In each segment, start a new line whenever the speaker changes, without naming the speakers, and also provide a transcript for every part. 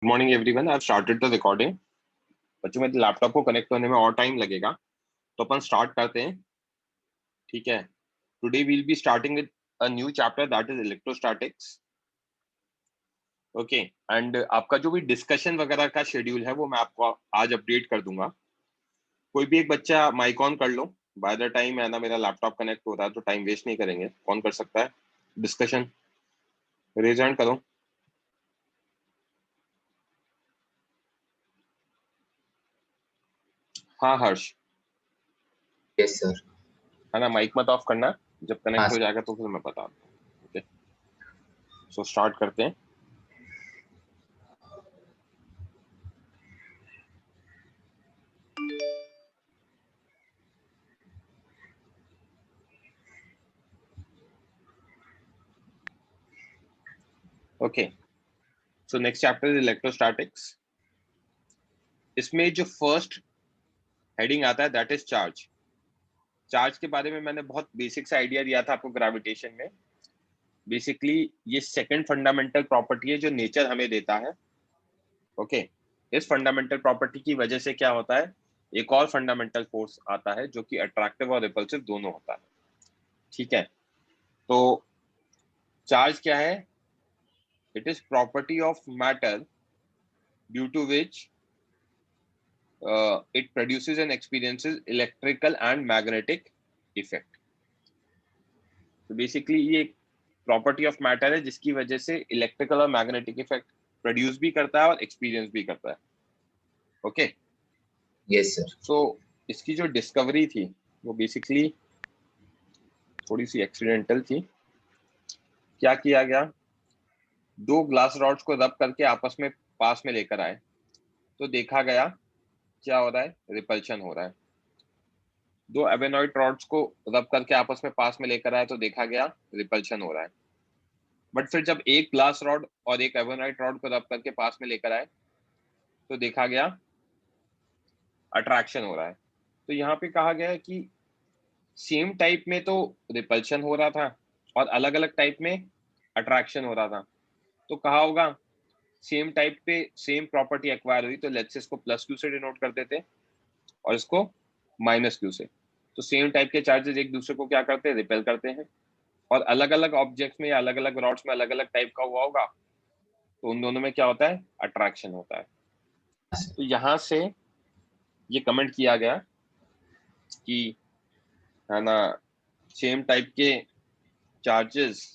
Good morning everyone, I have started the recording. बच्चों मेरे laptop को कनेक्ट होने में और टाइम लगेगा, तो अपन स्टार्ट करते हैं। ठीक है, today we will be starting with a new chapter that is electrostatics. Okay, and आपका जो भी डिस्कशन वगैरह का शेड्यूल है वो मैं आपको आज अपडेट कर दूंगा। कोई भी एक बच्चा माइक ऑन कर लो। बाय द टाइम है ना मेरा लैपटॉप कनेक्ट हो रहा है, तो टाइम वेस्ट नहीं करेंगे। कौन कर सकता है डिस्कशन? रेज हैंड करो। हाँ हर्ष,
यस सर।
है ना, माइक मत ऑफ करना, जब
हाँ
कनेक्ट हो
सर।
जाएगा तो फिर मैं बता दूँ। ओके, सो स्टार्ट करते हैं। Okay, so next chapter is electrostatics. इसमें जो फर्स्ट हेडिंग आता है दैट इज चार्ज। चार्ज के बारे में मैंने बहुत बेसिक सा आइडिया दिया था आपको ग्रेविटेशन में। बेसिकली ये सेकंड फंडामेंटल प्रॉपर्टी है जो नेचर हमें देता है। ओके, इस फंडामेंटल प्रॉपर्टी की वजह से क्या होता है, एक और फंडामेंटल फोर्स आता है जो कि अट्रैक्टिव और रिपल्सिव दोनों होता है। ठीक है, तो चार्ज क्या है? It is property of matter due to which it produces and experiences electrical and magnetic effect. तो बेसिकली ये प्रॉपर्टी ऑफ मैटर है जिसकी वजह से इलेक्ट्रिकल और मैग्नेटिक इफेक्ट प्रोड्यूस भी करता है और एक्सपीरियंस भी करता है। Okay,
yes sir.
सो इसकी जो डिस्कवरी थी वो बेसिकली थोड़ी सी एक्सीडेंटल थी। क्या किया गया, दो ग्लास रॉड्स को रब करके आपस में पास में लेकर आए, तो देखा गया क्या हो रहा है, रिपल्शन हो रहा है। दो एबेनॉइड रॉड्स को रब करके आपस में पास में लेकर आए तो देखा गया रिपल्शन हो रहा है। बट फिर जब एक ग्लास रॉड और एक एबेनॉइड रॉड को रब करके पास में लेकर आए तो देखा गया अट्रैक्शन हो रहा है। तो यहाँ पे कहा गया है कि सेम टाइप में तो रिपल्शन हो रहा था और अलग अलग टाइप में अट्रैक्शन हो रहा था। तो कहा होगा सेम टाइप पे सेम प्रॉपर्टी एक्वायर हुई, तो लेट्स इसको प्लस क्यू से डिनोट कर देते हैं और इसको माइनस क्यू से। तो सेम टाइप के चार्जेस एक दूसरे को क्या करते हैं, रिपेल करते हैं। और अलग अलग ऑब्जेक्ट्स में या अलग अलग रॉड्स में अलग अलग टाइप का हुआ होगा, तो उन दोनों में क्या होता है, अट्रैक्शन होता है। तो यहां से ये कमेंट किया गया कि है ना, सेम टाइप के चार्जेस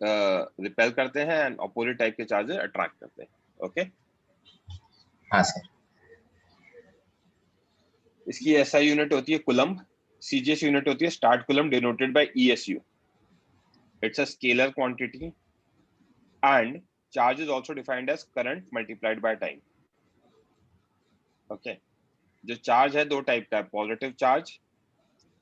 रिपेल करते हैं एंड अपोजिट टाइप के चार्जेस अट्रैक्ट करते हैं। ओके,
हाँ सर।
इसकी एसआई यूनिट होती है कूलम्ब, सीजीएस यूनिट होती है stat coulomb denoted by ESU. It's a scalar quantity and charge is also defined as current multiplied by time. Okay, जो चार्ज है दो टाइप का है, positive charge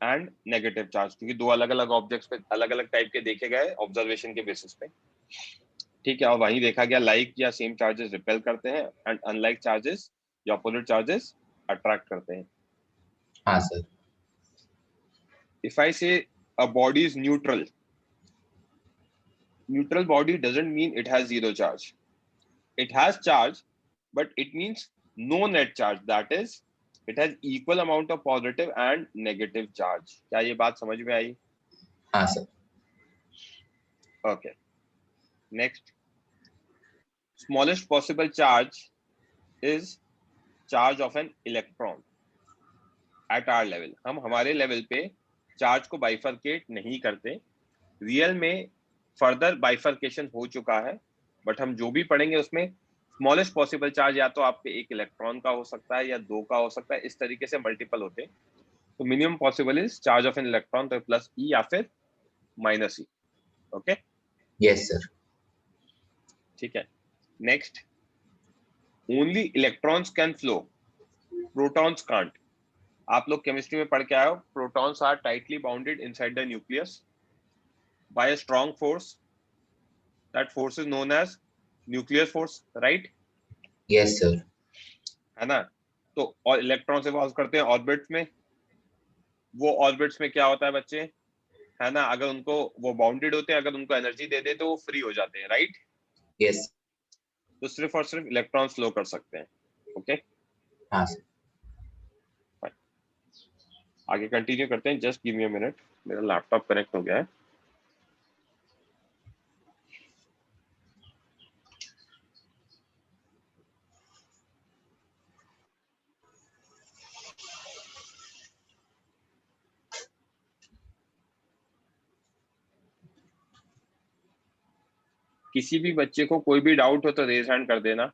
and negative charge, क्योंकि दो अलग अलग ऑब्जेक्ट्स पे अलग अलग टाइप के देखे गए ऑब्जर्वेशन के बेसिस पे। ठीक है, और वहीं देखा गया लाइक या सेम चार्जेस रिपेल करते हैं एंड अनलाइक चार्जेस या अपोजिट चार्जेस अट्रैक्ट करते हैं।
हाँ सर।
इफ आई से a body is neutral, neutral body doesn't mean it has zero charge. It has charge, but it means no net charge. That is, it has equal amount of positive and negative charge. क्या ये बात समझ में आई?
हाँ sir.
Okay. Next, smallest possible charge is charge of an electron at our level. हम हमारे level पे charge को बाइफरकेट नहीं करते। रियल में फर्दर बाइफरकेशन हो चुका है, बट हम जो भी पढ़ेंगे उसमें स्मॉलेस्ट पॉसिबल चार्ज या तो आपके एक इलेक्ट्रॉन का हो सकता है या दो का हो सकता है, इस तरीके से मल्टीपल होते हैं। तो minimum possible is charge of an electron, तो प्लस ई या फिर minus E. Okay,
yes sir.
ठीक है। Next, only electrons can flow, protons can't. आप लोग केमिस्ट्री में पढ़ के आए हो, protons are tightly bounded inside the nucleus by a strong force, that force is known as nuclear force, right?
Yes sir.
है ना, तो और इलेक्ट्रॉन से इवॉल्व करते हैं ऑर्बिट्स में। वो ऑर्बिट्स में क्या होता है बच्चे, है ना, अगर उनको वो बाउंडेड होते हैं, अगर उनको एनर्जी दे दे तो वो फ्री हो जाते हैं, राइट?
यस।
तो सिर्फ और सिर्फ इलेक्ट्रॉन फ्लो कर सकते हैं। ओके,
हाँ सर।
आगे कंटिन्यू करते हैं। Just give me a minute, मेरा लैपटॉप कनेक्ट हो गया है। किसी भी बच्चे को कोई भी डाउट हो तो रेज हैंड कर देना।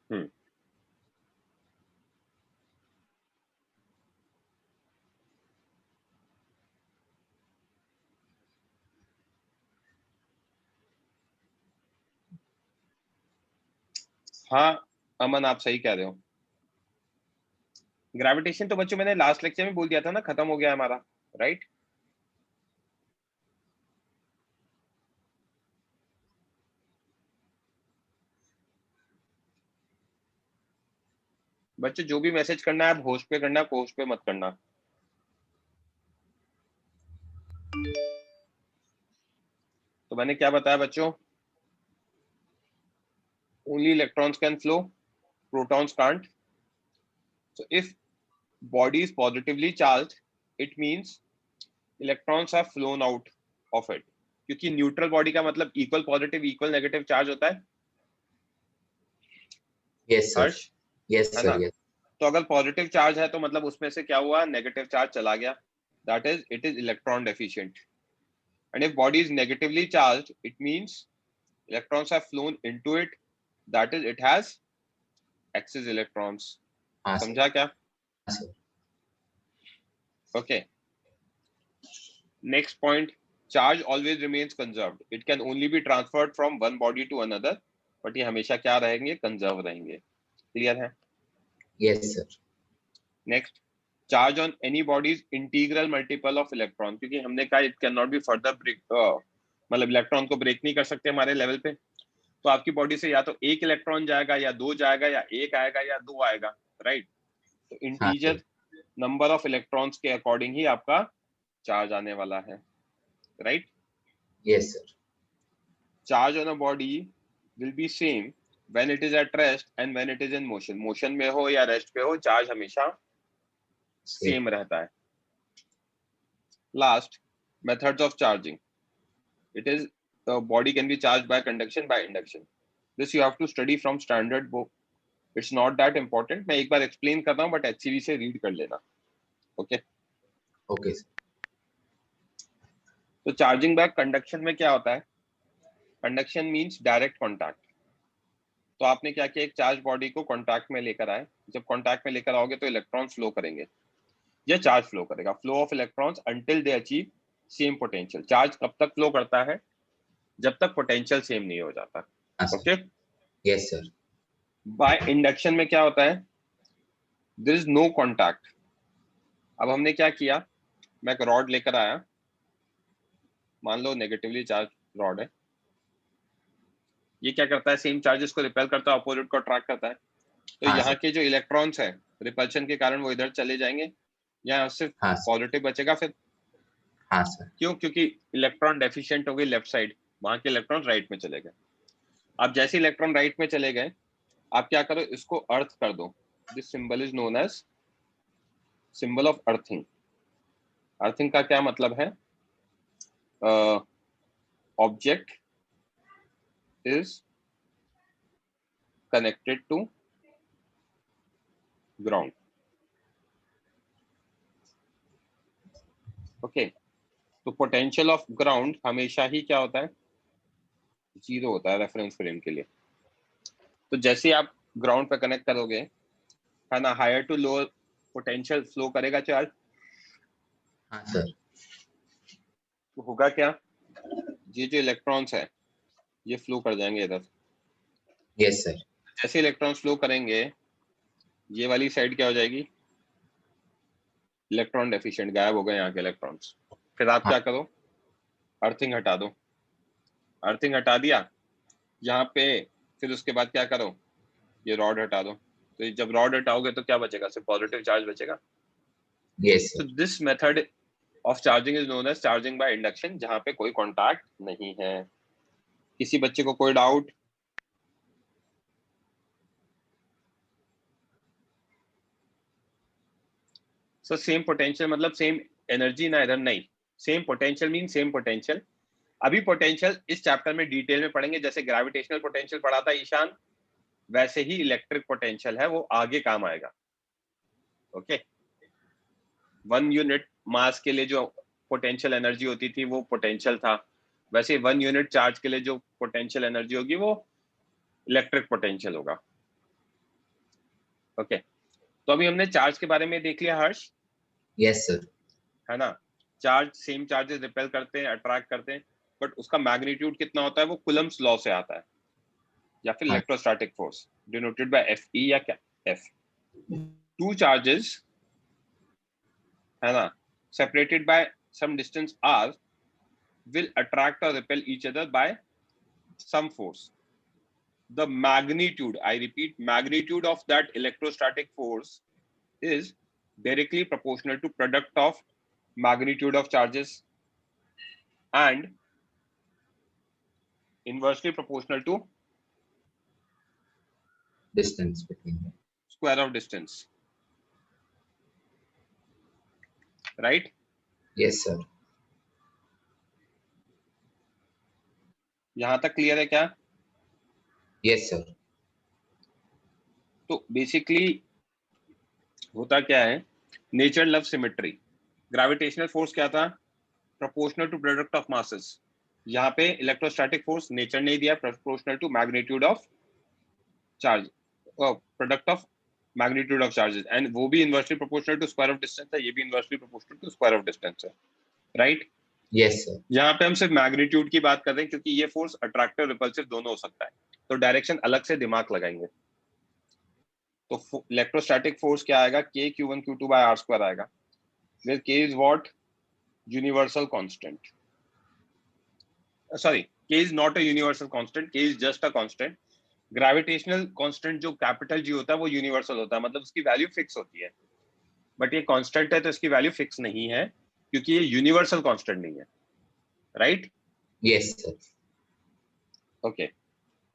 हम्म, हाँ अमन, आप सही कह रहे हो। ग्रेविटेशन तो बच्चों मैंने लास्ट लेक्चर में बोल दिया था ना, खत्म हो गया हमारा, राइट? बच्चों जो भी मैसेज करना है आप होस्ट पे करना, पोस्ट पे मत करना। तो मैंने क्या बताया बच्चों? Only electrons can flow, protons can't. So if body is positively charged, it means electrons have flown out of it. क्योंकि न्यूट्रल बॉडी का मतलब equal positive equal negative charge होता है।
Yes sir.
हर्ष,
यस
है
सर।
ना?
Yes.
तो अगर positive charge है तो मतलब उसमें से क्या हुआ, नेगेटिव चार्ज चला गया, that is it is electron deficient. And if body is negatively charged, it means electrons have flown into it, that is it has excess electrons.
हाँ सर।
समझा क्या?
हाँ sir.
Okay, next point, charge always remains conserved. It can only be transferred from one body to another, but ये हमेशा क्या रहेंगे, conserve रहेंगे। Clear है?
Yes sir.
Next, charge on any bodies integral multiple of electron, क्योंकि हमने कहा it can not be further break, मतलब इलेक्ट्रॉन को ब्रेक नहीं कर सकते हमारे लेवल पे। तो आपकी बॉडी से या तो एक इलेक्ट्रॉन जाएगा या दो जाएगा या एक आएगा या दो आएगा, राइट? तो
हाँ
integer
sir.
Number of electrons के अकॉर्डिंग ही आपका चार्ज आने वाला है, right?
Yes sir.
Charge on a body will be same when it is at rest and when it is in motion. Motion में हो या rest पे हो, charge हमेशा same रहता है। Last, methods of charging. It is the body can be charged by conduction, by induction. This you have to study from standard book. It's not that important. मैं एक बार explain कर रहा हूँ, but HCV से read कर लेना। Okay?
Okay sir.
तो charging by conduction में क्या होता है? Conduction means direct contact. तो आपने क्या किया, एक चार्ज बॉडी को कॉन्टैक्ट में लेकर आए। जब कॉन्टैक्ट में लेकर आओगे तो इलेक्ट्रॉन फ्लो करेंगे, या चार्ज फ्लो करेगा। Flow of electrons until they achieve same potential. Charge कब तक फ्लो करता है? जब तक पोटेंशियल सेम नहीं हो जाता।
हाँ sir.
Okay,
yes sir.
By induction में क्या होता है, देयर इज नो कॉन्टैक्ट। अब हमने क्या किया, मैं एक रॉड लेकर आया, मान लो नेगेटिवली चार्ज रॉड है। ये क्या करता है, सेम चार्जेस को रिपेल करता है, अपोजिट को अट्रैक्ट करता है। तो
हाँ
यहाँ
सर।
के जो इलेक्ट्रॉन्स है, रिपल्शन के कारण वो इधर चले जाएंगे, यहाँ सिर्फ
हाँ सर।
पॉजिटिव बचेगा फिर।
हाँ सर।
क्यों? क्योंकि इलेक्ट्रॉन डेफिशिएंट हो गई लेफ्ट साइड, वहां के इलेक्ट्रॉन राइट में चले गए। अब जैसे इलेक्ट्रॉन राइट में चले गए, आप क्या करो, इसको अर्थ कर दो। This symbol is known as symbol of earthing. Earthing का क्या मतलब है? Object is connected to ground. Okay, तो पोटेंशियल ऑफ ग्राउंड हमेशा ही क्या होता है, जीरो होता है रेफरेंस फ्रेम के लिए। तो जैसे आप ग्राउंड पे कनेक्ट करोगे, है ना, higher to lower potential flow करेगा चार्ज।
हाँ सर।
तो होगा क्या, ये जो इलेक्ट्रॉन्स है ये फ्लो कर जाएंगे इधर।
Yes sir.
जैसे इलेक्ट्रॉन्स फ्लो करेंगे, ये वाली साइड क्या हो जाएगी, इलेक्ट्रॉन डेफिशिएंट, गायब हो गए यहाँ के इलेक्ट्रॉन्स। फिर आप
हाँ।
क्या करो, अर्थिंग हटा दो। अर्थिंग हटा दिया, यहाँ पे फिर उसके बाद क्या करो, ये रॉड हटा दो, तो जब रॉड हटाओगे तो क्या बचेगा, सिर्फ पॉजिटिव चार्ज बचेगा।
Yes,
तो
sir.
This method of charging is known as charging by induction, जहां पे कोई कॉन्टैक्ट नहीं है। किसी बच्चे को कोई डाउट? सो सेम पोटेंशियल मतलब सेम एनर्जी ना, इधर नहीं, same potential mean same potential. अभी पोटेंशियल इस चैप्टर में डिटेल में पढ़ेंगे, जैसे ग्रेविटेशनल पोटेंशियल पढ़ा था ईशान, वैसे ही इलेक्ट्रिक पोटेंशियल है, वो आगे काम आएगा। ओके, 1 यूनिट मास के लिए जो पोटेंशियल एनर्जी होती थी वो पोटेंशियल था, वैसे 1 यूनिट चार्ज के लिए जो पोटेंशियल एनर्जी होगी वो इलेक्ट्रिक पोटेंशियल होगा। ओके, तो अभी हमने चार्ज के बारे में देख लिया हर्ष,
Yes, sir.
है ना। चार्ज, सेम चार्जेस रिपेल करते हैं, अट्रैक्ट करते हैं, बट उसका मैग्नीट्यूड कितना होता है वो कूलम्ब्स लॉ से आता है, या फिर
हाँ.
Electrostatic force denoted by F E या क्या एफ। टू चार्जेस, है ना, separated by some distance r will attract or repel each other by some force. The magnitude, I repeat, magnitude of that electrostatic force is directly proportional to product of magnitude of charges and inversely proportional to
Distance between them.
square of distance, right?
Yes, sir.
यहां तक clear है क्या?
Yes, sir.
तो basically होता क्या है, nature love symmetry. Gravitational force क्या था, proportional to product of masses. यहाँ पे इलेक्ट्रोस्टैटिक फोर्स नेचर ने दिया proportional to magnitude of charge, product of magnitude of charges, and वो भी inversely proportional to square of distance है, ये भी inversely proportional to square of distance है, राइट।
Yes, sir.
यहाँ पे हम सिर्फ मैग्नीट्यूड की बात कर रहे हैं, क्योंकि ये फोर्स अट्रैक्टिव रिपल्सिव दोनों हो सकता है, तो डायरेक्शन अलग से दिमाग लगाएंगे। तो इलेक्ट्रोस्टैटिक फोर्स क्या आएगा, k q1 q2 by r square आएगा, where k is what, universal constant. Sorry, k is not a universal constant, k is just a constant. Gravitational constant जो कैपिटल जी होता है वो यूनिवर्सल होता है, मतलब उसकी वैल्यू फिक्स होती है, बट ये कांस्टेंट है तो इसकी वैल्यू फिक्स नहीं है, क्योंकि ये यूनिवर्सल कांस्टेंट नहीं है, राइट।
Yes, sir.
ओके,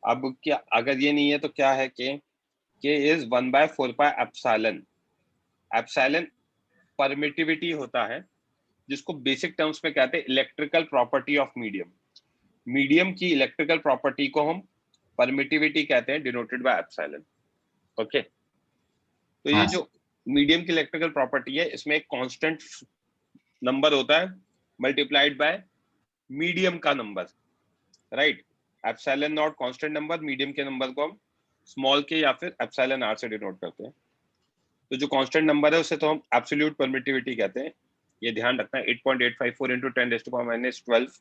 अब क्या अगर ये नहीं है तो क्या है, k is 1/4 epsilon. Epsilon permittivity होता है, जिसको बेसिक टर्म्स में कहते हैं electrical property of medium. Medium की इलेक्ट्रिकल प्रॉपर्टी को हम परमिटिविटी कहते हैं, डिनोटेड बाय एप्सिलॉन। ओके, तो ये
हाँ.
जो मीडियम की इलेक्ट्रिकल प्रॉपर्टी है, इसमें एक कांस्टेंट नंबर होता है मल्टीप्लाइड बाय मीडियम का number, right. Epsilon not constant number, medium के नंबर को हम स्मॉल के या फिर एप्सिलॉन आर से डिनोट करते हैं। तो जो कांस्टेंट नंबर है उसे तो हम एब्सोल्यूट परमिटिविटी कहते हैं, ये ध्यान रखना है। 8.854 into 10⁻⁻12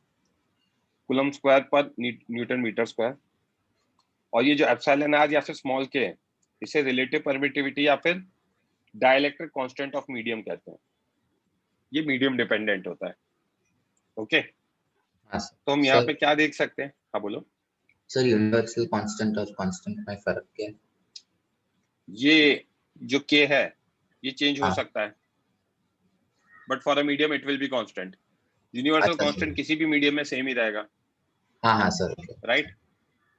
कूलम स्क्वायर पर न्यूटन मीटर स्क्वायर। और ये जो एप्सिलॉन आर या फिर स्मॉल के है, इसे रिलेटिव परमिटिविटी या फिर डाइलेक्ट्रिक कांस्टेंट ऑफ मीडियम कहते हैं, ये मीडियम डिपेंडेंट होता है। ओके,
हाँ, sir.
तो हम यहाँ
Sir,
पे क्या देख सकते हैं, हाँ बोलो।
sir, universal constant और constant में फर्क क्या है?
ये जो के है ये चेंज हो
हाँ.
सकता है, but for a medium it will be constant. Universal
अच्छा,
कांस्टेंट
sir.
किसी भी मीडियम में सेम ही रहेगा,
हाँ, sir. Okay.
राइट।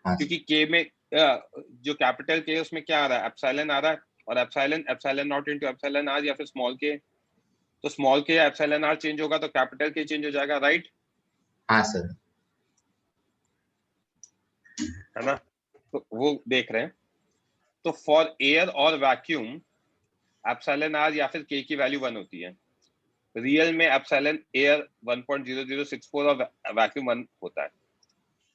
हाँ, sir.
क्योंकि के में जो कैपिटल के उसमें क्या आ रहा है, एप्सिलॉन आ रहा है, और epsilon naught into epsilon r या फिर स्मॉल के, तो स्मॉल के एप्सिलॉन आर चेंज होगा तो कैपिटल के चेंज हो जाएगा, राइट,
हाँ, sir.
है ना। तो वो देख रहे हैं। तो फॉर एयर और वैक्यूम एप्सिलॉन आर या फिर के की वैल्यू 1 होती है। रियल में एप्सिलॉन एयर 1.0064 और वैक्यूम 1 होता है।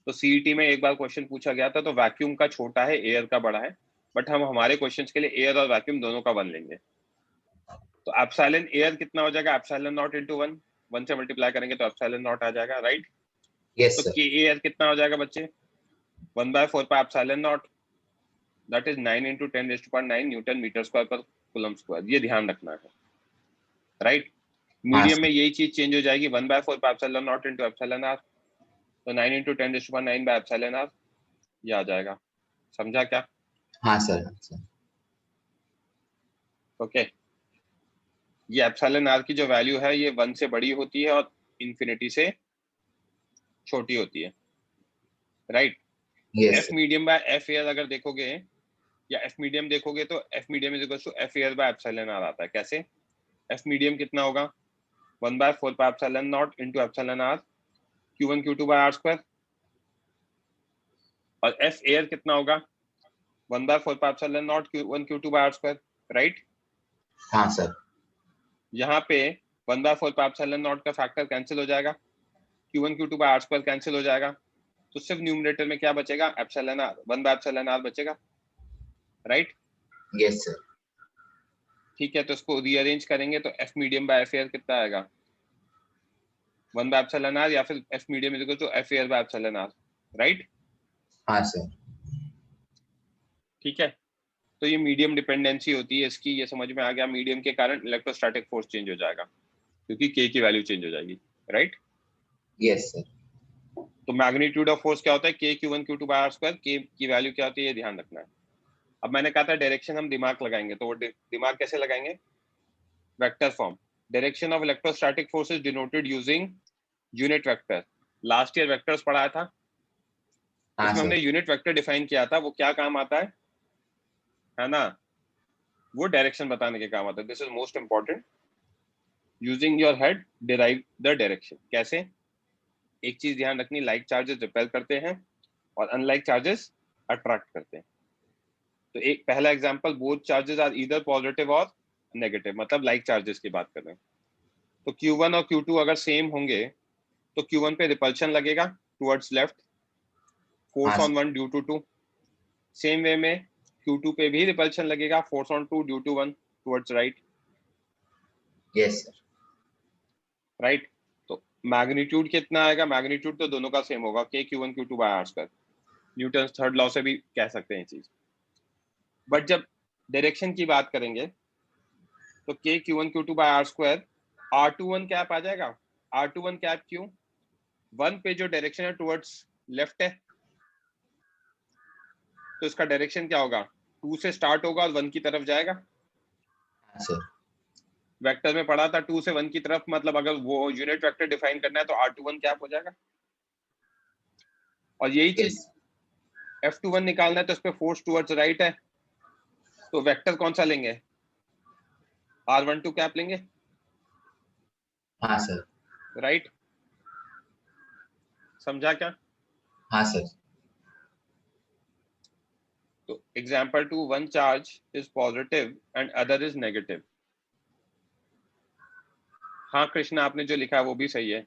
तो सीईटी में एक बार क्वेश्चन पूछा गया था, तो वैक्यूम का छोटा है, एयर का बड़ा है, बट हम हमारे क्वेश्चंस के लिए एयर और वैक्यूम दोनों का 1 लेंगे। तो एप्सिलॉन एयर कितना हो जाएगा, एप्सिलॉन नॉट इनटू 1, 1 से मल्टीप्लाई करेंगे तो एप्सिलॉन नॉट आ जाएगा, राइट।
Yes,
तो
sir.
के एयर कितना हो जाएगा बच्चे, 1/4 pi epsilon naught, that is 9 into 10⁻⁹ newton metre square पर कूलम स्क्वायर, ये ध्यान रखना है, राइट।
हाँ,
मीडियम
sir.
में यही चीज चेंज हो जाएगी, 1/4 pi epsilon naught into epsilon r, तो 9 into 10⁻⁹ बाय एप्सिलॉन आर, ये आ जाएगा। समझा क्या?
हाँ सर, हाँ सर।
ओके, ये एप्सिलॉन आर की जो वैल्यू है ये 1 से बड़ी होती है और इन्फिनिटी से छोटी होती है, right?
Yes
F
sir.
Medium by F air अगर देखोगे या एफ मीडियम देखोगे तो F medium is equal to F air by epsilon r आता है। कैसे? एफ मीडियम कितना होगा? 1/4 pi epsilon naught into epsilon r Q1 Q2 by r square. और एफ एयर कितना होगा? 1/4 pi epsilon naught Q1 Q2 by r square, right?
हाँ sir.
यहाँ पे 1/4 पाई एप्सिलॉन नॉट का फैक्टर कैंसिल हो जाएगा, Q1 Q2 by r square cancel हो जाएगा, तो सिर्फ न्यूमरेटर में क्या बचेगा? एप्सिलॉन आर, 1/एप्सिलॉन आर बचेगा, राइट?
Yes sir.
ठीक है, तो इसको रीअरेंज करेंगे तो F medium by F air कितना आएगा? 1/एप्सिलॉन आर, या फिर F medium is equal to F air by epsilon r, right?
हाँ सर।
ठीक है, तो ये मीडियम डिपेंडेंसी होती है इसकी, ये समझ में आ गया। मीडियम के कारण इलेक्ट्रोस्टैटिक फोर्स चेंज हो जाएगा क्योंकि के की वैल्यू चेंज हो जाएगी, राइट?
Yes sir.
तो मैग्नीट्यूड ऑफ फोर्स क्या होता है? के Q1 Q2 by r square. के की वैल्यू क्या होती है ये ध्यान रखना है। अब मैंने कहा था डायरेक्शन हम दिमाग लगाएंगे, तो वो दिमाग कैसे लगाएंगे? Vector form. Direction of electrostatic force is denoted using unit vector. Last year vectors पढ़ाया था,
हाँ
उसमें हमने
सर।
यूनिट वेक्टर डिफाइन किया था, वो क्या काम आता है ना? वो डायरेक्शन बताने के काम आता है। This is most important. Using your head derive the direction. कैसे? एक चीज ध्यान रखनी, लाइक चार्जेस रिपेल करते हैं और अनलाइक चार्जेस अट्रैक्ट करते हैं। तो एक पहला example, both charges are either positive और नेगेटिव, मतलब लाइक चार्जेस की बात कर रहे हैं। तो Q1 और Q2 अगर सेम होंगे तो Q1 पे रिपल्शन लगेगा टुवर्ड्स लेफ्ट,
हाँ
force on
sir.
1 due to 2। Same way में Q2 पे भी रिपल्शन लगेगा, force on 2 due to 1 towards right,
yes sir.
Right? तो मैग्नीट्यूड कितना आएगा? मैग्नीट्यूड तो दोनों का सेम होगा, के Q1 Q2 by r square. Newton third law से भी कह सकते हैं चीज। बट जब डायरेक्शन की बात करेंगे तो k Q1 Q2 by r square, R21 cap आ जाएगा। R21 कैप क्यों? 1 पे जो डायरेक्शन है टुवर्ड्स लेफ्ट है, तो इसका डायरेक्शन क्या होगा? 2 से स्टार्ट होगा और 1 की तरफ जाएगा।
हाँ सर।
वेक्टर में पढ़ा था 2 से 1 की तरफ, मतलब अगर वो यूनिट वेक्टर डिफाइन करना है तो R21 कैप हो जाएगा। और यही चीज
यस।
F21 निकालना है तो इस पे फोर्स टुवर्ड्स राइट है, तो वेक्टर कौन सा लेंगे? R12 कैप लेंगे,
हाँ सर।
राइट? समझा क्या?
हाँ सर।
तो example 2, one charge is positive and other is negative. हाँ कृष्ण, आपने जो लिखा है वो भी सही है।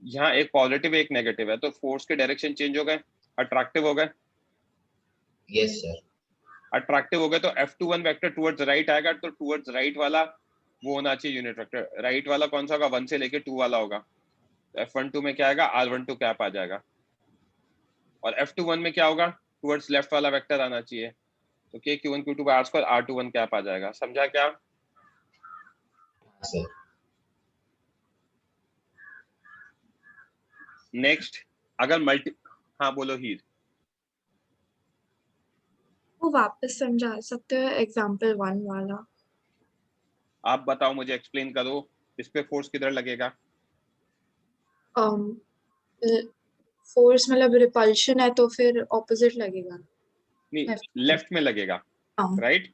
यहाँ एक पॉजिटिव एक नेगेटिव है, तो फोर्स के डायरेक्शन चेंज हो गए, अट्रैक्टिव हो गए।
Yes sir.
अट्रैक्टिव हो गए तो F21 वेक्टर टुवर्ड्स राइट आएगा, तो टुवर्ड्स राइट वाला वो होना चाहिए यूनिट वेक्टर। राइट वाला कौन सा होगा? 1 से लेके 2 वाला होगा। तो F12 में क्या आएगा? R12 कैप आ जाएगा। और F21 में क्या होगा? टुवर्ड्स लेफ्ट वाला वेक्टर आना चाहिए, तो k Q1 Q2 by r square R21 cap आ जाएगा। समझा क्या?
हाँ सर।
नेक्स्ट, अगर मल्टी, हाँ बोलो हीर।
वो वापस समझा सकते हो एग्जाम्पल 1 वाला?
आप बताओ, मुझे एक्सप्लेन करो, इस पे फोर्स किधर लगेगा?
फोर्स मतलब रिपल्शन है तो फिर ऑपोजिट लगेगा।
नहीं,
Left.
लेफ्ट में लगेगा,
हाँ।
राइट?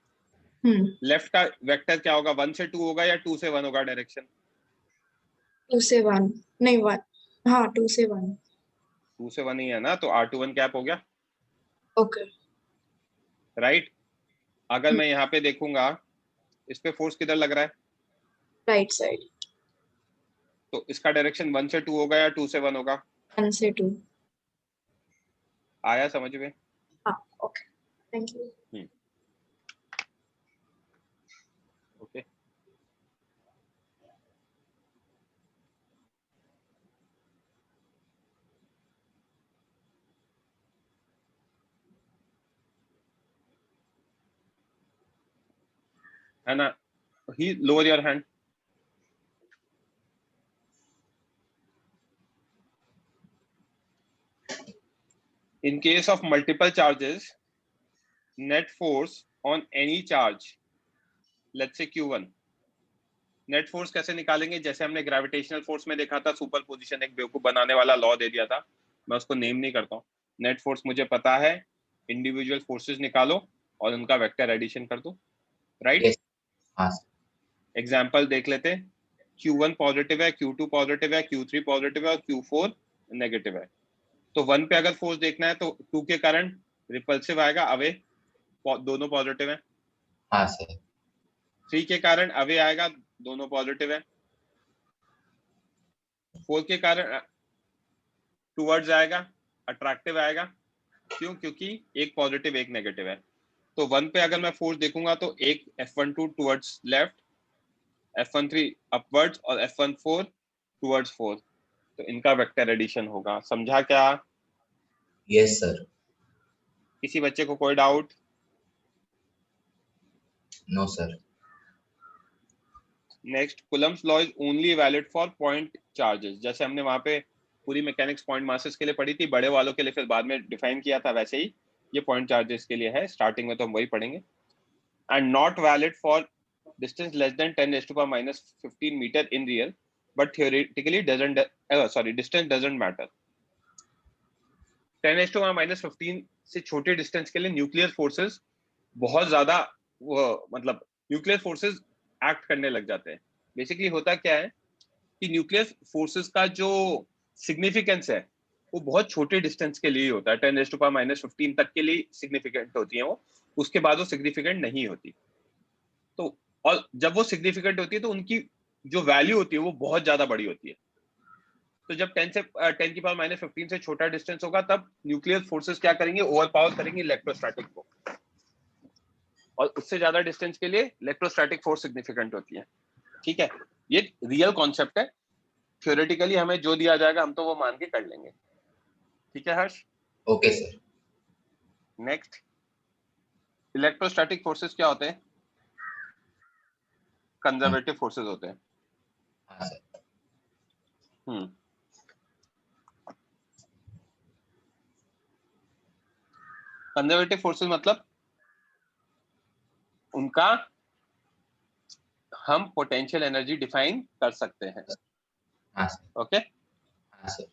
लेफ्ट का वेक्टर क्या होगा? 1 से 2 होगा या 2 से 1 होगा डायरेक्शन?
2 से 1 नहीं 1, हाँ 2 से 1।
2 से 1 ही है ना, तो R21 कैप हो गया,
ओके।
राइट? अगर मैं यहाँ पे देखूंगा, इस पे फोर्स किधर लग रहा है?
Right side.
तो इसका डायरेक्शन 1 से 2 होगा या 2 से 1 होगा?
1 से 2।
आया समझ में?
हाँ ओके, थैंक यू।
ओके, है ना? ही lower your hand. In case of multiple charges, net force on any charge, let's say Q1. Net force कैसे निकालेंगे? जैसे हमने ग्रेविटेशनल फोर्स में देखा था, सुपरपोजिशन एक बेवकूफ बनाने वाला लॉ दे दिया था, मैं उसको नेम नहीं करता हूँ। नेट फोर्स मुझे पता है, इंडिविजुअल फोर्सेस निकालो और उनका वेक्टर एडिशन कर दो, राइट?
Yes. हाँ सर।
एग्जाम्पल देख लेते हैं। Q1 पॉजिटिव है, Q2 पॉजिटिव है, Q3 पॉजिटिव है और Q4 नेगेटिव है। तो 1 पे अगर फोर्स देखना है तो 2 के कारण रिपल्सिव आएगा, अवे दोनों पॉजिटिव है।
हाँ सर।
3 के कारण अवे आएगा, दोनों पॉजिटिव है। 4 के कारण टूवर्ड्स आएगा, अट्रैक्टिव आएगा। क्यों? क्योंकि एक पॉजिटिव एक नेगेटिव है। तो 1 पे अगर मैं फोर्स देखूंगा तो एक F12 towards left, F13 upwards और F14 टूवर्ड्स 4। तो इनका वेक्टर एडिशन होगा। समझा क्या?
Yes sir.
किसी बच्चे को कोई doubt?
No sir.
Next, Coulomb's law is only valid for point charges. जैसे हमने वहां पे पूरी मैकेनिक्स पॉइंट मासेस के लिए पढ़ी थी, बड़े वालों के लिए फिर बाद में डिफाइन किया था, वैसे ही ये पॉइंट चार्जेस के लिए है। स्टार्टिंग में तो हम वही पढ़ेंगे। And not valid for distance less than 10 raised to power minus 15 meter in real, but theoretically distance doesn't matter. 10 raised to power minus 15 से छोटे डिस्टेंस के लिए न्यूक्लियर फोर्सेस बहुत ज्यादा मतलब न्यूक्लियर फोर्सेस एक्ट करने लग जाते हैं। बेसिकली होता क्या है कि न्यूक्लियर फोर्सेस का जो सिग्निफिकेंस है वो बहुत छोटे डिस्टेंस के लिए होता है। 10 raised to power minus 15 तक के लिए सिग्निफिकेंट होती है वो, उसके बाद वो सिग्निफिकेंट नहीं होती। तो और जब वो सिग्निफिकेंट होती है तो उनकी जो वैल्यू होती है वो बहुत ज्यादा बड़ी होती है। तो जब 10 की पावर माइनस 15 से छोटा डिस्टेंस होगा तब न्यूक्लियर फोर्सेस क्या करेंगे? ओवरपावर करेंगे इलेक्ट्रोस्टैटिक को, और उससे ज्यादा डिस्टेंस के लिए इलेक्ट्रोस्टैटिक फोर्स सिग्निफिकेंट होती है। ठीक है, ये रियल कॉन्सेप्ट है। थ्योरेटिकली हमें जो दिया जाएगा हम तो वो मान के कर लेंगे। ठीक है Harsh?
Okay sir.
Next, electrostatic forces क्या होते हैं? कंजर्वेटिव फोर्सेस होते हैं।
हाँ सर।
कंजर्वेटिव फोर्सेस मतलब उनका हम पोटेंशियल एनर्जी डिफाइन कर सकते हैं।
हाँ सर।
ओके,
हाँ सर।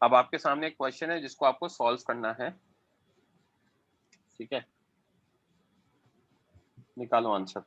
अब आपके सामने एक क्वेश्चन है जिसको आपको सॉल्व करना है। ठीक है, निकालो आंसर।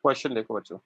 क्वेश्चन देखो बच्चों।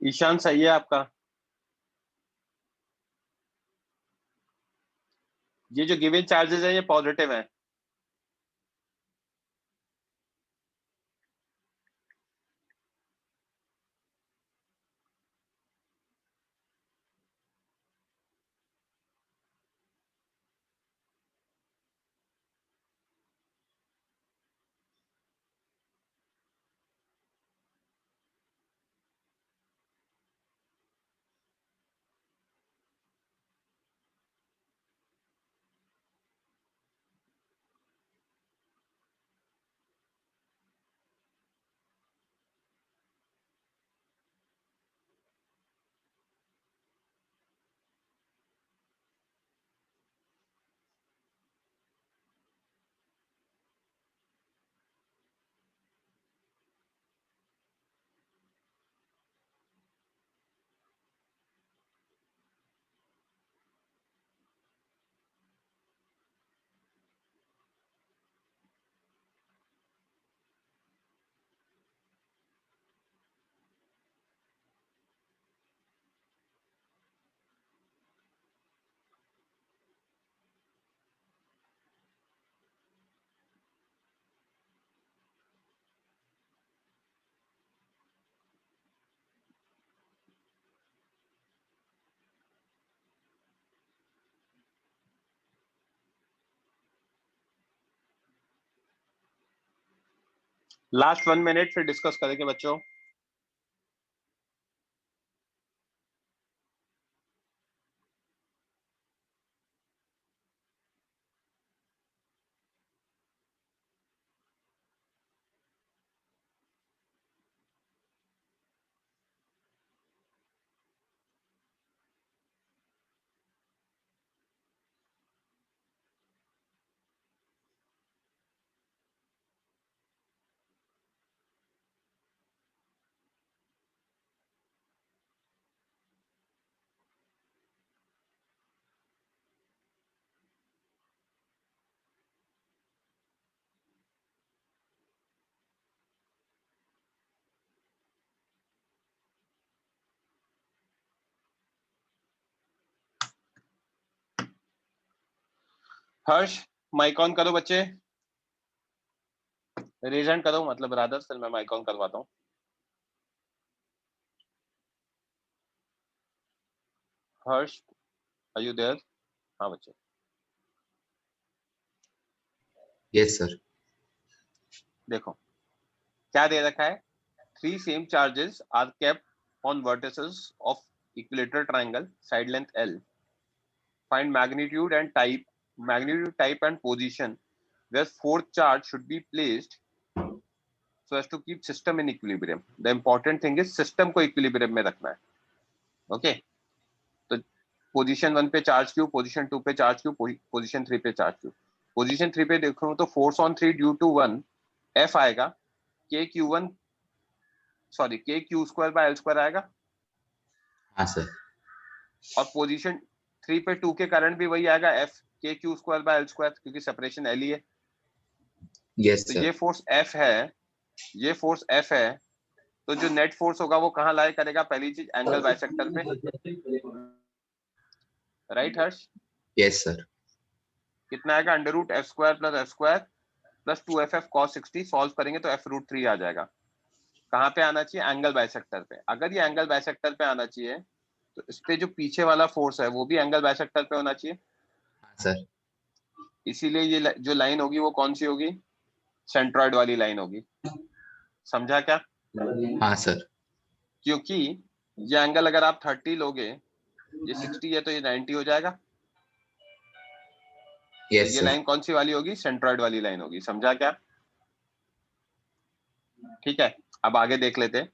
ईशान सही है आपका। ये जो गिवन चार्जेस है ये पॉजिटिव है। लास्ट 1 मिनट फिर डिस्कस करेंगे बच्चों। हर्ष माइक ऑन करो बच्चे, रेज हैंड करो, मतलब रादर फिर मैं माइक ऑन करवाता हूँ। हर्ष आर यू देयर? हाँ बच्चे।
Yes, sir.
देखो क्या दे रखा है, 3 same charges are kept on vertices of equilateral triangle, side length L. Find magnitude and type, magnitude, type and position where fourth charge should be placed so as to keep system in equilibrium. The important thing is system को equilibrium में रखना है। Okay तो position 1 पे charge Q, position 2 पे charge Q, position 3 पे charge Q. Position 3 पे देखो तो force on 3 due to 1 F आएगा, k q square by L square आएगा।
हाँ सर।
और पोजीशन 3 पे 2 के कारण भी वही आएगा, F के q square by L square, क्योंकि सेपरेशन L ही है।
Yes,
तो
sir.
ये फोर्स F है, ये फोर्स F है, तो जो नेट फोर्स होगा वो कहाँ लाई करेगा? पहली चीज एंगल बाइसेक्टर पे, राइट हर्ष?
Yes, sir.
कितना आएगा? Under root F square plus 2FF cos 60, solve करेंगे तो F√3 आ जाएगा। कहाँ पे आना चाहिए? एंगल बाइसेक्टर पे। अगर ये एंगल बाइसेक्टर पे आना चाहिए तो इस पे जो पीछे वाला फोर्स है वो भी एंगल बाइसेक्टर पे होना चाहिए।
हाँ सर।
इसीलिए ये जो लाइन होगी वो कौन सी होगी? सेंट्रॉइड वाली लाइन होगी। समझा क्या?
हाँ सर।
क्योंकि ये एंगल अगर आप 30 लोगे, ये 60 है तो ये 90 हो जाएगा। तो
Yes,
ये
sir.
लाइन कौन सी वाली होगी? सेंट्रॉइड वाली लाइन होगी। समझा क्या? ठीक है, अब आगे देख लेते हैं।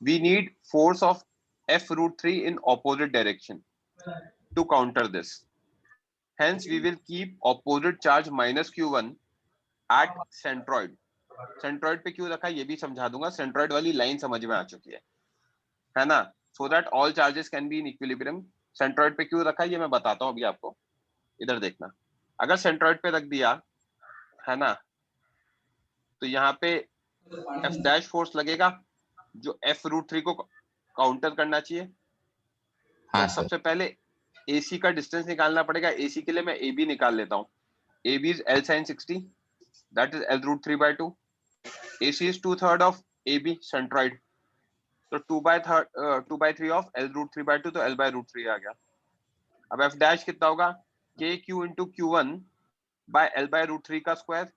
We need force of F√3 in opposite direction to counter this. Hence we will keep opposite charge minus Q1 at centroid. Centroid पे क्यों रखा है ये भी समझा दूंगा। सेंट्रॉइड वाली लाइन समझ में आ चुकी है ना? So that all charges can be in equilibrium. Centroid पे क्यों रखा है ये मैं बताता हूँ अभी आपको, इधर देखना। अगर सेंट्रॉइड पे रख दिया है ना, तो यहाँ पे F डैश फोर्स लगेगा जो F√3 को काउंटर करना चाहिए।
हाँ
तो
सर।
सबसे पहले AC का डिस्टेंस निकालना पड़ेगा। AC के लिए मैं AB निकाल लेता हूँ। AB is L sin 60, that is L root 3 by 2. AC is 2/3 of AB centroid, तो 2/3 of L root 3 by 2, तो L by root 3 आ गया। अब F डैश कितना होगा? KQ into Q1 by L by root 3 का square,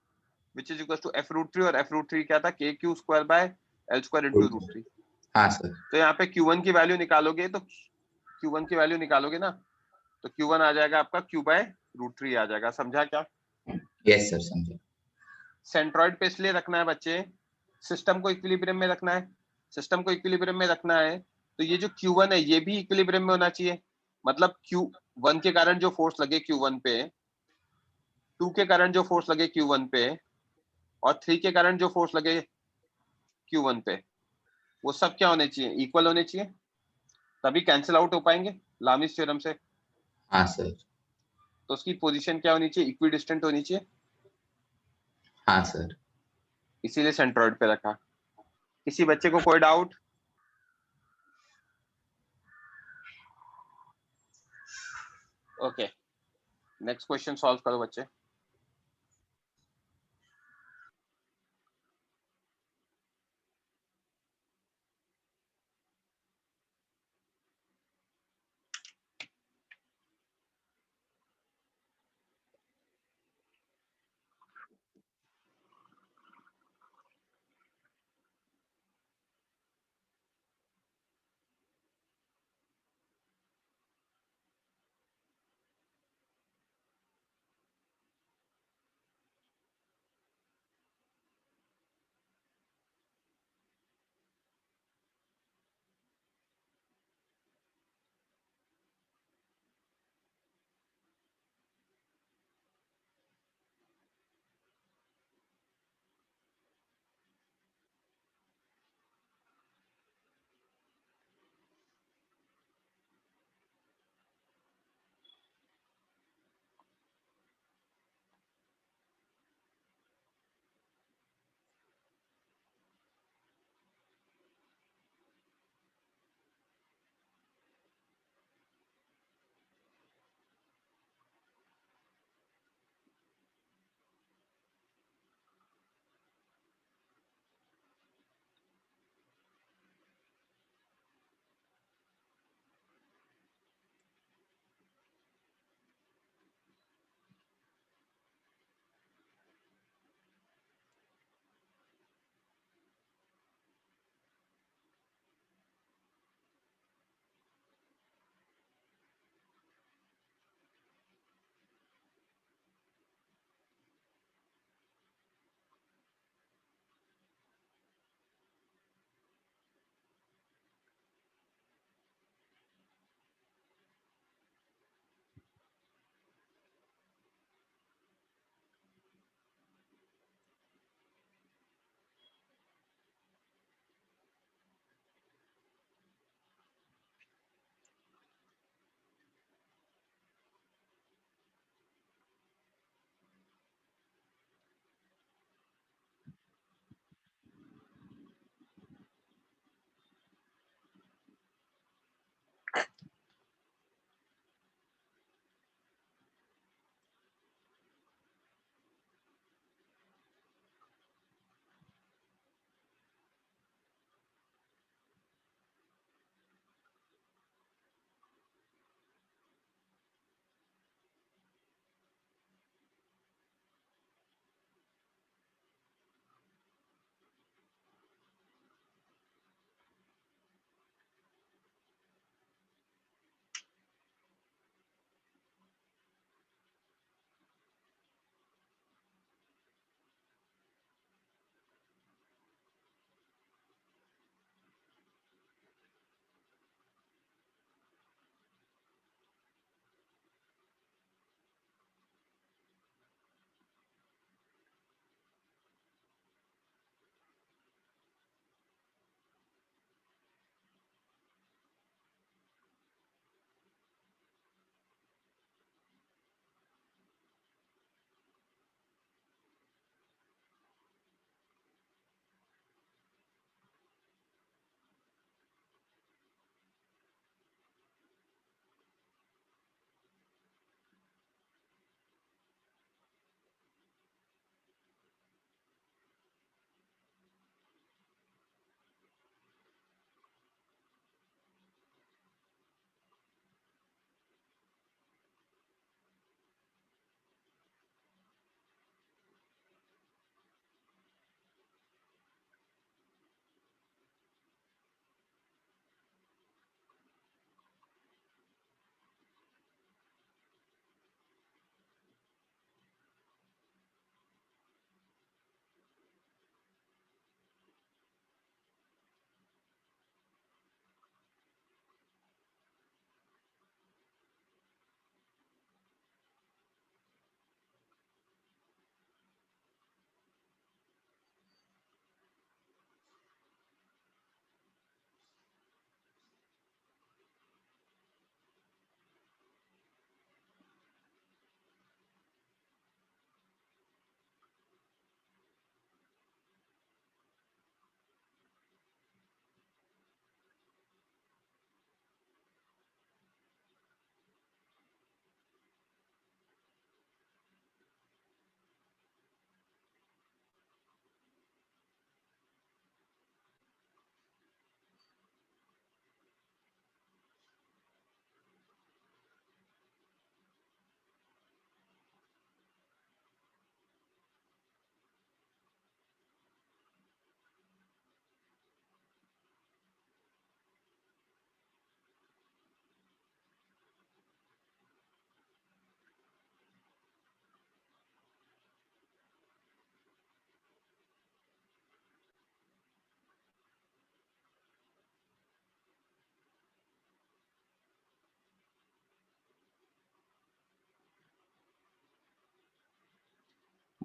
which is equals to F root 3, और F root 3 क्या था? KQ square by L square into root 3।
हाँ सर।
तो यहाँ पे Q1 की वैल्यू निकालोगे, तो Q1 की वैल्यू निकालोगे ना, तो Q1 आ जाएगा आपका Q by root 3 आ जाएगा। समझा क्या?
यस सर, समझे।
सेंट्रॉइड पे इसलिए रखना है बच्चे, सिस्टम को इक्विलिब्रियम में रखना है। सिस्टम को इक्विलिब्रियम में रखना है तो ये जो Q1 है ये भी इक्विलिब्रियम में होना चाहिए। मतलब Q1 के कारण जो फोर्स लगे Q1 पे, 2 के कारण जो फोर्स लगे Q1 पे, और 3 के कारण जो फोर्स लगे Q1 पे, वो सब क्या होने चाहिए? इक्वल होने चाहिए, तभी कैंसिल आउट हो पाएंगे लामिस थ्योरम से।
हाँ सर।
तो उसकी पोजीशन क्या होनी चाहिए? इक्विडिस्टेंट होनी चाहिए,
हाँ सर।
इसीलिए सेंट्रॉइड पे रखा। किसी बच्चे को कोई doubt? Okay, next question solve करो बच्चे।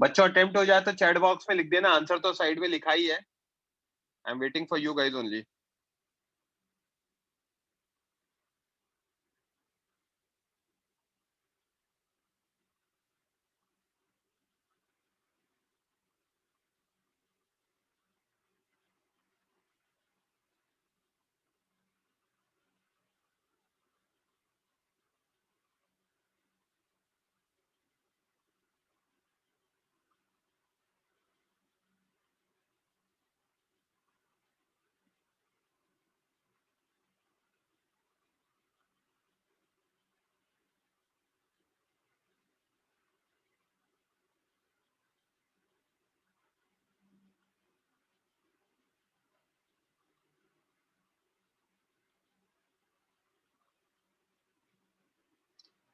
बच्चों अटेम्प्ट हो जाए तो चैट बॉक्स में लिख देना, आंसर तो साइड में लिखा ही है। I am waiting for you guys only.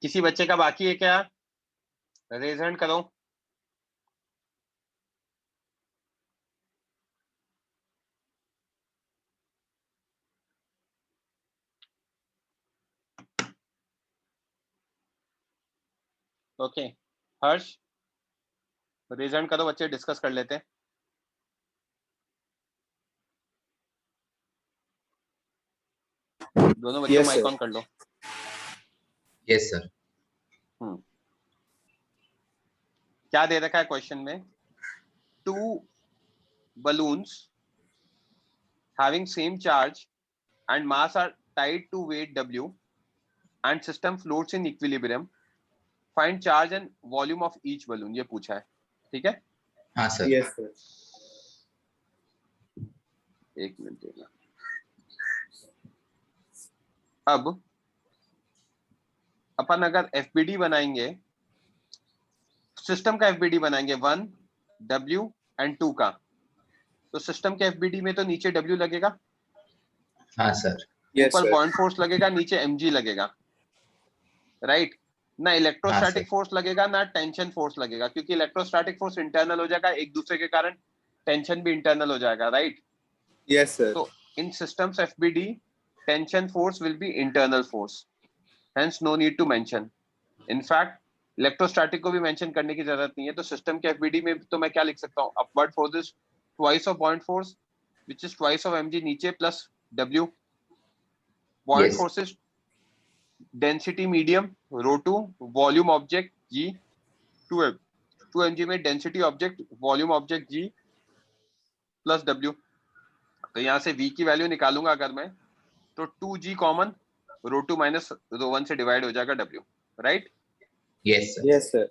किसी बच्चे का बाकी है क्या? रेज हैंड करो। ओके हर्ष, रेज हैंड करो, बच्चे डिस्कस कर लेते हैं। दोनों बच्चों
Yes,
माइक
sir.
ऑन कर लो।
Yes, sir.
क्या दे रखा है क्वेश्चन में? Two balloons having same charge and mass are tied to weight W and system floats in equilibrium. Find charge and volume of each balloon. ये पूछा है, ठीक है?
हाँ सर।
Yes, sir.
एक मिनट देना। अब अपन अगर FBD बनाएंगे, सिस्टम का FBD बनाएंगे 1 W एंड 2 का, तो सिस्टम के FBD में तो नीचे W लगेगा,
हाँ सर।
Yes,
ऊपर
sir.
बॉन्ड फोर्स लगेगा, नीचे mg लगेगा, राइट? ना
हाँ
इलेक्ट्रोस्टैटिक
सर।
फोर्स लगेगा ना टेंशन फोर्स लगेगा, क्योंकि इलेक्ट्रोस्टैटिक फोर्स इंटरनल हो जाएगा, एक दूसरे के कारण टेंशन भी इंटरनल हो जाएगा, राइट?
Yes, sir.
तो in systems FBD tension force will be internal force, hence no need to mention. In fact electrostatic को भी मेंशन करने की जरूरत नहीं है। तो सिस्टम के FBD में तो मैं क्या लिख सकता हूँ? Upward force is twice of bond force which is twice of mg नीचे plus W। Bond
Yes.
Force is density medium ρ2, volume object g, 2 mg में density object, volume object g plus W। तो यहाँ से v की value निकालूंगा अगर मैं, तो 2g कॉमन, ρ2 माइनस ρ1 से डिवाइड हो जाएगा W, right?
Yes, sir.
Yes, sir.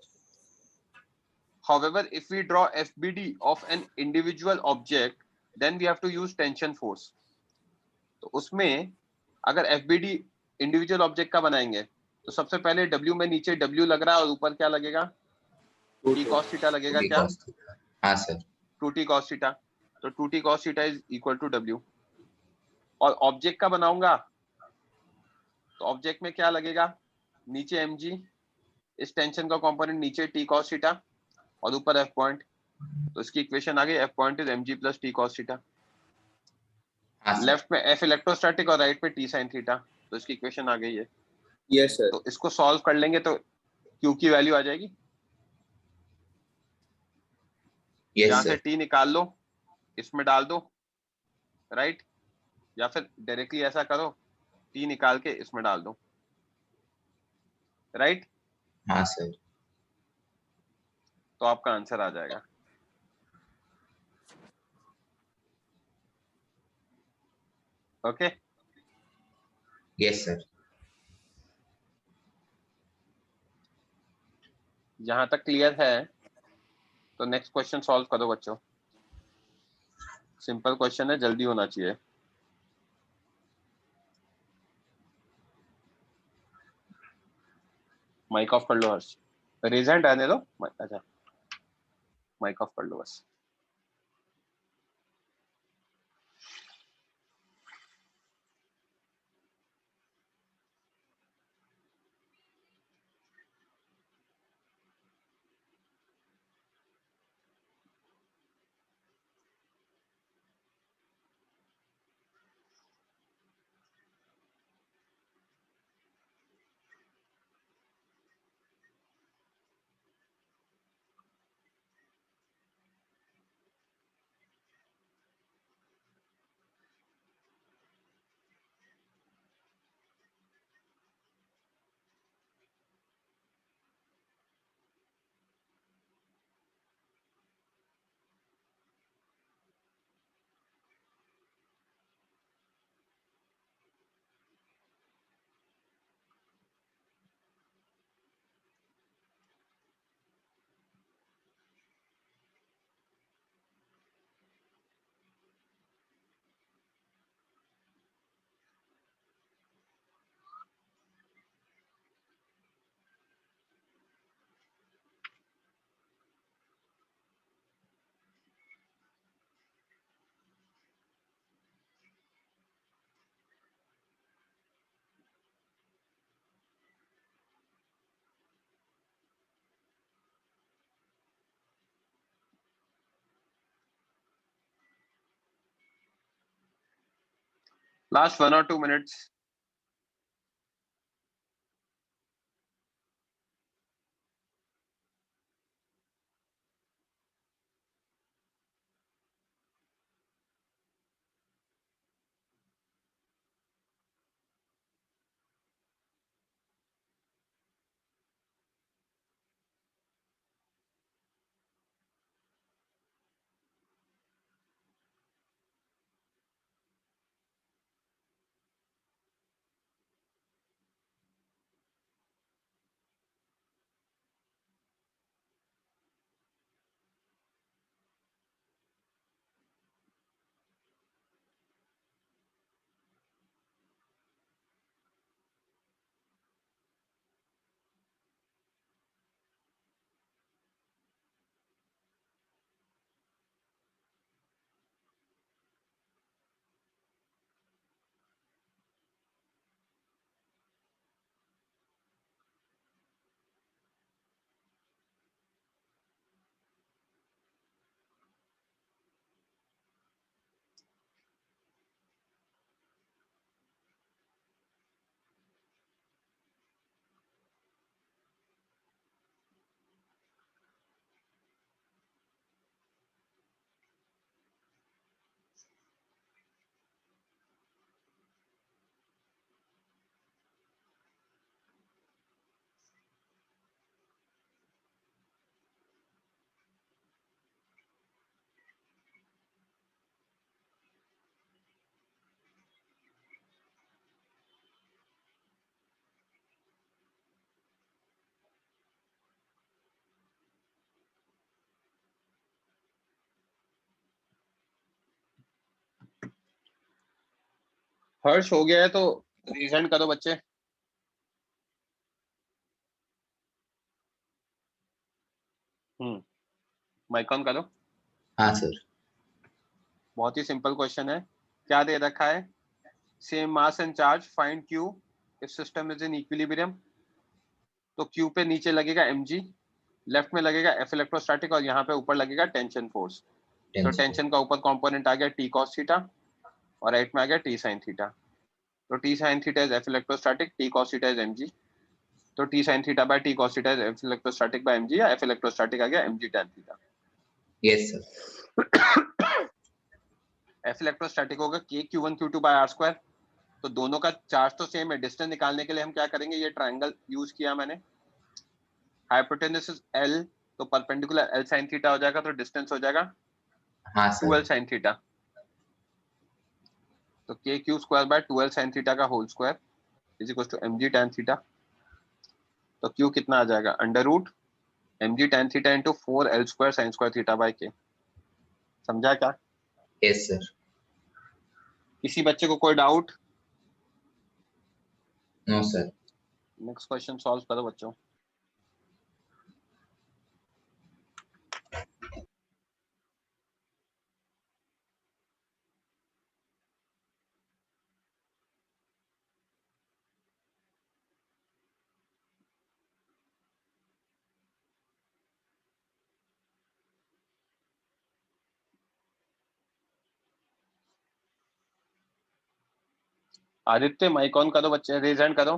However, if we draw FBD of an individual object, then we have to use tension force. तो उसमें अगर FBD इंडिविजुअल ऑब्जेक्ट का बनाएंगे तो सबसे पहले W में नीचे W लग रहा है और ऊपर क्या लगेगा? T cos थीटा लगेगा।
Two
क्या?
cos theta. हाँ सर।
2T cos theta. तो 2T cos theta is equal to W। और ऑब्जेक्ट का बनाऊंगा तो ऑब्जेक्ट में क्या लगेगा? नीचे mg, इस टेंशन का कंपोनेंट नीचे T cos थीटा और ऊपर F पॉइंट। तो इसकी इक्वेशन आ गई, F point is mg plus T cos theta.
हाँ सर।
लेफ्ट में F इलेक्ट्रोस्टैटिक और राइट पे T sin थीटा। तो इसकी इक्वेशन आ गई है।
Yes, sir.
तो इसको सॉल्व कर लेंगे तो Q की वैल्यू आ जाएगी।
Yes,
यहाँ से
sir.
T निकाल लो, इसमें डाल दो, राइट? या फिर डायरेक्टली ऐसा करो, T निकाल के इसमें डाल दो, राइट?
हाँ सर।
तो आपका आंसर आ जाएगा। Okay,
Yes, sir.
जहां तक क्लियर है तो नेक्स्ट क्वेश्चन सॉल्व करो बच्चों। सिंपल क्वेश्चन है, जल्दी होना चाहिए। माइक ऑफ कर लो हर्ष, रेज हैंड रहने दो। अच्छा, माइक ऑफ कर लो बस। Last 1 or 2 minutes. हर्ष हो गया है तो रीसेंड करो बच्चे। माइक ऑन करो।
हाँ सर।
बहुत ही सिंपल क्वेश्चन है। क्या दे रखा है? Same mass and charge, find Q if system is in equilibrium. तो क्यू पे नीचे लगेगा mg, लेफ्ट में लगेगा एफ इलेक्ट्रोस्टैटिक, और यहाँ पे ऊपर लगेगा टेंशन फोर्स। तो टेंशन का ऊपर कंपोनेंट आ गया टी कॉस थीटा, और राइट में आ गया टी साइन थीटा। तो T sine theta is F electrostatic, T cos theta is mg। तो T sine theta by T cos theta is F electrostatic by mg, या F electrostatic आ गया mg tan theta.
Yes sir.
F electrostatic होगा k q1 q2 बाय r स्क्वायर। तो दोनों का चार्ज तो सेम है। डिस्टेंस निकालने के लिए हम क्या करेंगे? ये ट्रायंगल यूज किया मैंने। हाइपोटेन्यूज इज l, तो परपेंडिकुलर l sin थीटा हो जाएगा, तो डिस्टेंस हो जाएगा
हाँ
2l
सर।
sin theta. तो k q square by 2l sin theta का whole square is equal to mg tan theta. तो q कितना आ जाएगा? Under root mg tan theta into 4l square sin square theta by k। समझा क्या?
Yes sir.
किसी बच्चे को कोई doubt?
No sir.
Next question solve करो बच्चों। आदित्य माइक ऑन करो बच्चे, रेज हैंड करो।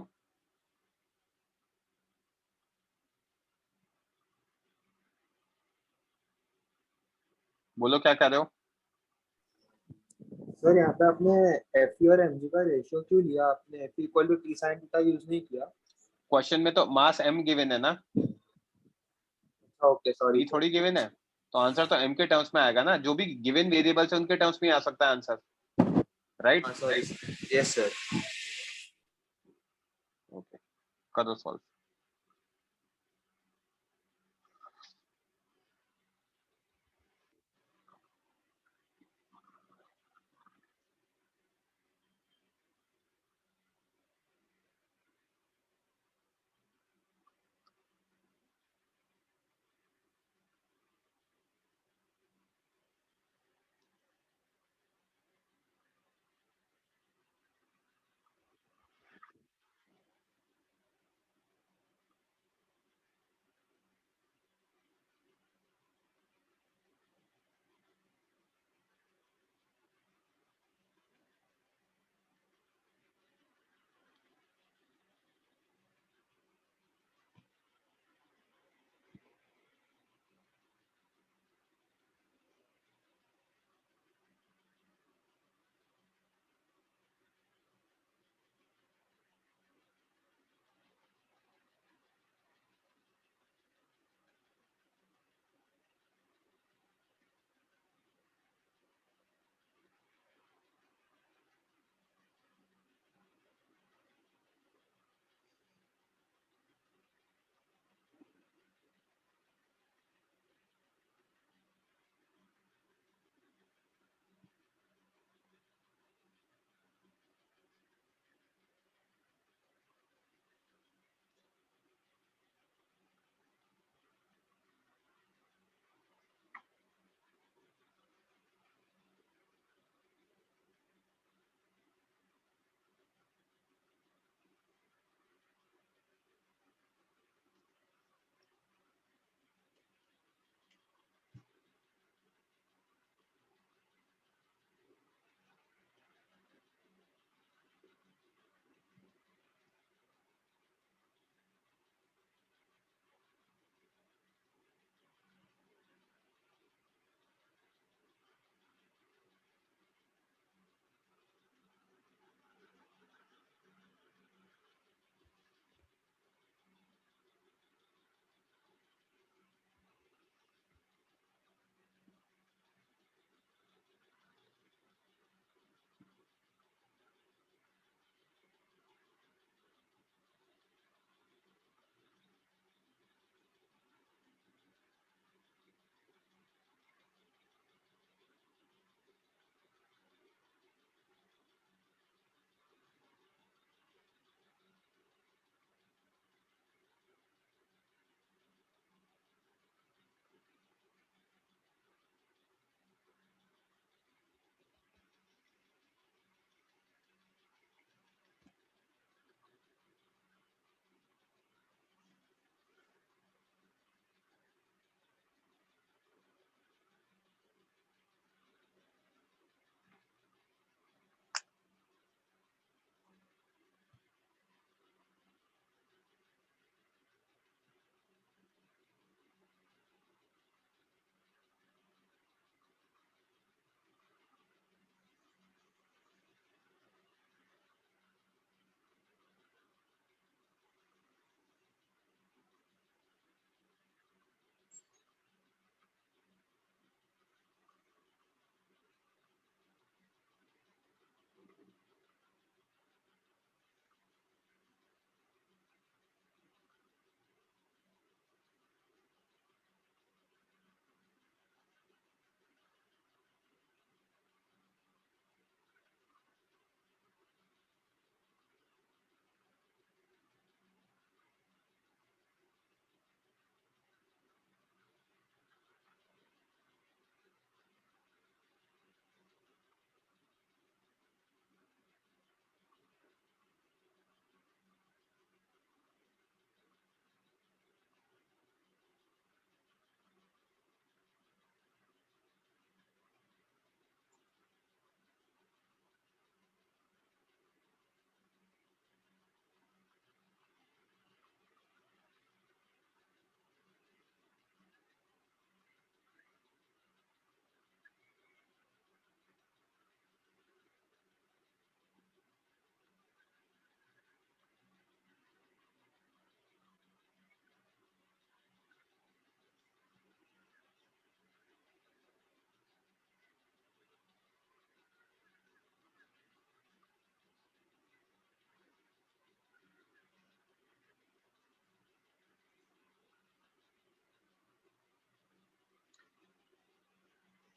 बोलो क्या कर रहे हो?
सर यहाँ पे आपने एफ और एम जी का रेशियो क्यों लिया? आपने F equal to T sine theta use नहीं किया?
क्वेश्चन में तो मास m गिवन है ना,
ओके सॉरी
टी थोड़ी गिवन है। तो आंसर तो m के टर्म्स में आएगा ना। जो भी गिवन वेरिएबल्स है उनके टर्म्स में आ सकता है answer, right?
Sorry. Yes sir.
Okay, करो सॉल्व।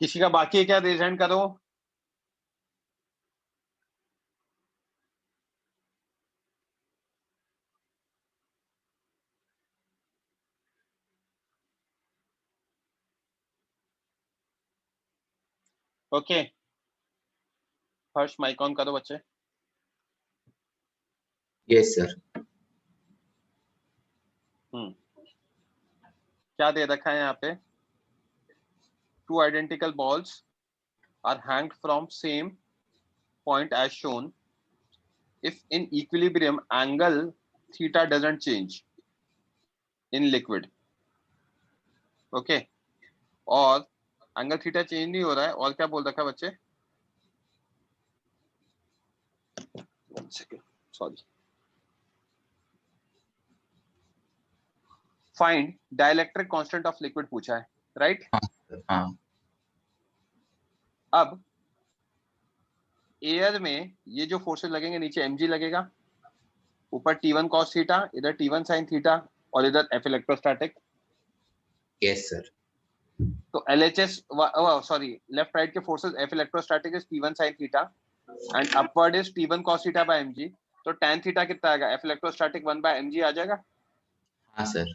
किसी का बाकी है क्या? रेज हैंड करो। ओके, हर्ष माइक ऑन करो बच्चे।
Yes, sir.
क्या दे रखा है यहाँ पे? Two identical balls are hanged from same point as shown if in equilibrium angle theta doesn't change in liquid. Okay, और एंगल थीटा चेंज नहीं हो रहा है, और क्या बोल रखा है बच्चे? Sorry, find dielectric constant of liquid पूछा है, राइट?
हाँ
अब एयर में ये जो फोर्सेस लगेंगे, नीचे mg लगेगा, ऊपर T1 cos थीटा, इधर T1 sin थीटा, और इधर F इलेक्ट्रोस्टैटिक।
yes sir.
तो LHS सॉरी लेफ्ट राइट के forces F electrostatic is T1 sin theta and upward is T1 cos theta by mg। तो tan थीटा कितना आएगा? F electrostatic 1 by mg आ जाएगा,
हाँ sir.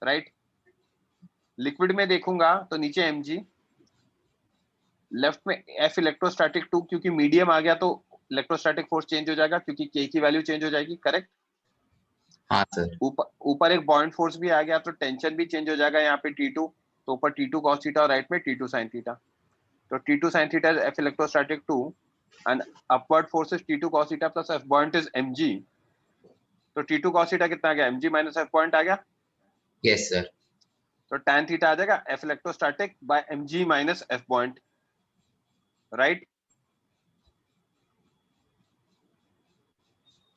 Right? Liquid में देखूंगा तो नीचे mg, लेफ्ट में F इलेक्ट्रोस्टैटिक 2, क्योंकि मीडियम आ गया तो इलेक्ट्रोस्टैटिक फोर्स चेंज हो जाएगा क्योंकि K की वैल्यू चेंज हो जाएगी, करेक्ट?
हाँ सर.
ऊपर एक बॉइंट फोर्स भी आ गया तो टेंशन भी चेंज हो जाएगा, यहाँ पे T2, तो ऊपर T2 cos थीटा और राइट में T2 sin थीटा। तो T2 sin theta is F electrostatic 2 and upward force is T2 cos theta plus F point is mg। तो T2 cos थीटा कितना आ गया? mg माइनस F पॉइंट आ गया।
Yes sir.
तो tan theta आ जाएगा F electrostatic by mg minus F point, right?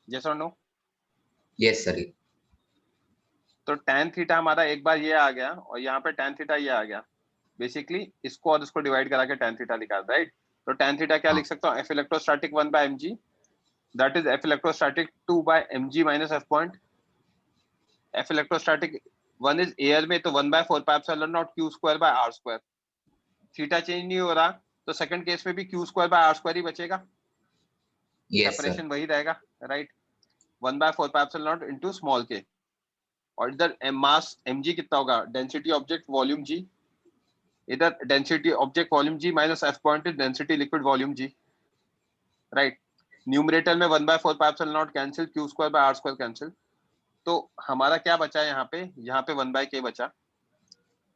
Yes और नो?
Yes sir.
तो tan थीटा हमारा एक बार ये आ गया और यहाँ पे tan थीटा ये आ गया, बेसिकली इसको और इसको डिवाइड करा के tan थीटा निकाल, राइट? तो tan थीटा क्या लिख सकता हूँ? F electrostatic 1 by mg, that is F electrostatic 2 by mg minus F point. F electrostatic 1 is air में, तो 1 by 4 pi epsilon naught q square by r square। Theta change नहीं हो रहा तो सेकंड केस में भी q square by r square ही बचेगा,
Yes sir.
Separation वही रहेगा, right? 1 by 4 pi epsilon naught into small k, और इधर मास mg कितना होगा? डेंसिटी ऑब्जेक्ट वॉल्यूम g, इधर density object volume g minus F point is density liquid volume g, right? Numerator में 1 by 4 pi epsilon naught cancel, q square by r square cancel, तो हमारा क्या बचा है यहाँ पे? 1 by k बचा,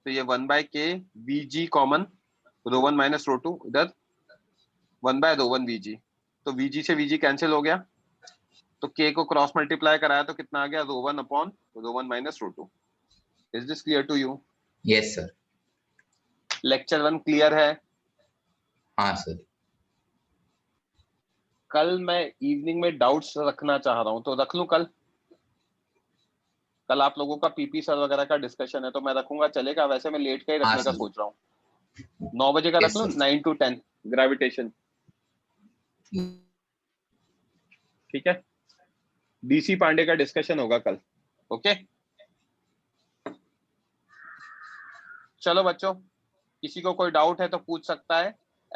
तो ये 1 by k vg common, rho 1 minus rho 2, इधर 1 by रो 1 vg, तो vg से vg कैंसिल हो गया, तो k को क्रॉस मल्टीप्लाई कराया तो कितना आ गया? Rho 1 upon rho 1 minus rho 2। Is this clear to you?
Yes sir.
Lecture 1 clear है?
हाँ सर.
कल मैं इवनिंग में डाउट्स रखना चाह रहा हूँ, तो रख लूं कल? कल आप लोगों का पीपी सर वगैरह का डिस्कशन है तो मैं रखूंगा, चलेगा? वैसे मैं लेट का ही रखने का
सर.
सोच रहा हूँ, 9 बजे का
Yes,
रख लूं,
sir.
9 to 10 ग्रेविटेशन, ठीक है? डीसी पांडे का डिस्कशन होगा कल, ओके? चलो बच्चों, किसी को कोई डाउट है तो पूछ सकता है।